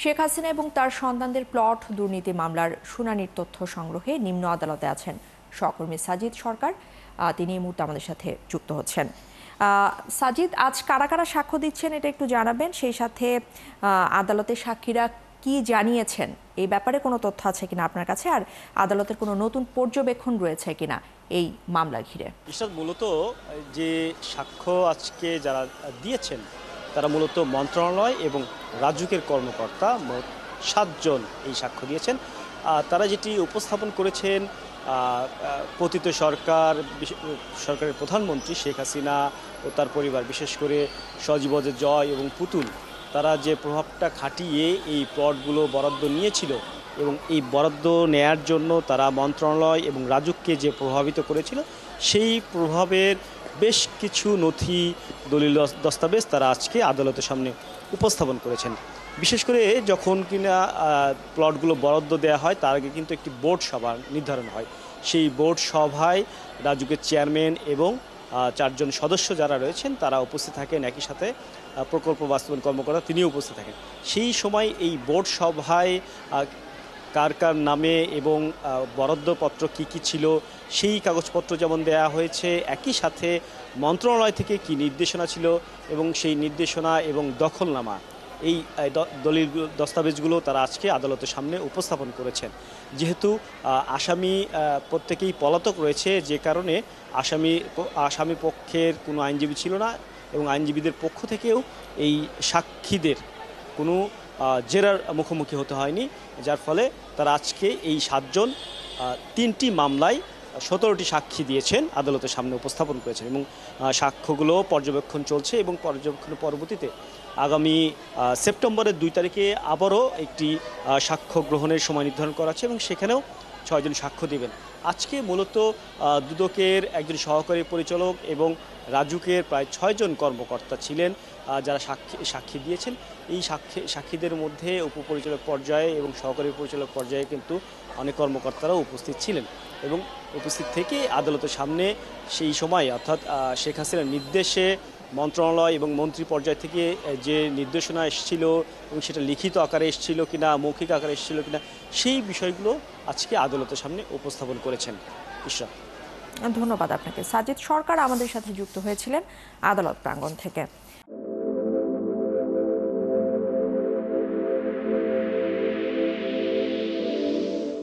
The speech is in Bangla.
শেখ হাসিনা এবং তার সন্তানদের প্লট দুর্নীতি মামলার শুনানির তথ্য সংগ্রহে নিম্ন আদালতে আছেন সহকর্মী সাজিদ সরকার। তিনি এই মুহূর্তে আমাদের সাথে যুক্ত হচ্ছেন। সাজিদ, আজ কারা কারা সাক্ষ্য দিচ্ছেন এটা একটু জানাবেন, সেই সাথে আদালতের সাক্ষীরা কি জানিয়েছেন এই ব্যাপারে কোনো তথ্য আছে কিনা আপনার কাছে, আর আদালতের কোনো নতুন পর্যবেক্ষণ রয়েছে কিনা এই মামলা ঘিরে? মূলত যে সাক্ষ্য আজকে যারা দিয়েছেন তারা মূলত মন্ত্রণালয় এবং রাজুকের কর্মকর্তা, মোট 7 জন এই সাক্ষ্য দিয়েছেন। তারা যেটি উপস্থাপন করেছেন, পতিত সরকারের প্রধানমন্ত্রী শেখ হাসিনা ও তার পরিবার, বিশেষ করে সজীব জয় এবং পুতুল, তারা যে প্রভাবটা খাটিয়ে এই প্লটগুলো বরাদ্দ নিয়েছিল এবং এই বরাদ্দ নেয়ার জন্য তারা মন্ত্রণালয় এবং রাজুককে যে প্রভাবিত করেছিল, সেই প্রভাবের বেশ কিছু নথি, দলিল দস্তাবেজ তারা আজকে আদালতের সামনে উপস্থাপন করেছেন। বিশেষ করে যখন কিনা প্লটগুলো বরাদ্দ দেওয়া হয় তার আগে কিন্তু একটি বোর্ড সভা নির্ধারণ হয়। সেই বোর্ড সভায় রাজুকের চেয়ারম্যান এবং 4 জন সদস্য যারা রয়েছেন তারা উপস্থিত থাকেন, একই সাথে প্রকল্প বাস্তবায়ন কর্মকর্তা তিনিও উপস্থিত থাকেন। সেই সময় এই বোর্ড সভায় কার কার নামে এবং বরাদ্দপত্র কী ছিল সেই কাগজপত্র যেমন দেয়া হয়েছে, একই সাথে মন্ত্রণালয় থেকে কি নির্দেশনা ছিল এবং সেই নির্দেশনা এবং দখলনামা, এই দলিল দস্তাবেজগুলো তারা আজকে আদালতের সামনে উপস্থাপন করেছেন। যেহেতু আসামি প্রত্যেকেই পলাতক রয়েছে, যে কারণে আসামি পক্ষের কোনো আইনজীবী ছিল না এবং আইনজীবীদের পক্ষ থেকেও এই সাক্ষীদের কোনো জেরার মুখোমুখি হতে হয়নি, যার ফলে তারা আজকে এই 7 জন 3টি মামলায় 17টি সাক্ষী দিয়েছেন, আদালতের সামনে উপস্থাপন করেছেন এবং সাক্ষ্যগুলো পর্যবেক্ষণ চলছে এবং পর্যবেক্ষণের পরবর্তীতে আগামী সেপ্টেম্বরের 2 তারিখে আবারও একটি সাক্ষ্য গ্রহণের সময় নির্ধারণ করা আছে এবং সেখানেও 6 জন সাক্ষ্য দেবেন। আজকে মূলত দুদকের একজন সহকারী পরিচালক এবং রাজুকের প্রায় 6 জন কর্মকর্তা ছিলেন যারা সাক্ষী দিয়েছেন। এই সাক্ষীদের মধ্যে উপপরিচালক পর্যায়ে এবং সহকারী পরিচালক পর্যায়ে কিন্তু অনেক কর্মকর্তারাও উপস্থিত ছিলেন এবং উপস্থিত থেকে আদালতের সামনে সেই সময়, অর্থাৎ শেখ হাসিনার নির্দেশে মন্ত্রণালয় এবং মন্ত্রী পর্যায় থেকে যে নির্দেশনা এসেছিল এবং সেটা লিখিত আকারে এসেছিল কিনা, মৌখিক আকারে এসেছিল কিনা, সেই বিষয়গুলো আজকে আদালতের সামনে উপস্থাপন করেছেন। ধন্যবাদ আপনাকে। সাজিদ সরকার আমাদের সাথে যুক্ত হয়েছিলেন আদালত প্রাঙ্গণ থেকে।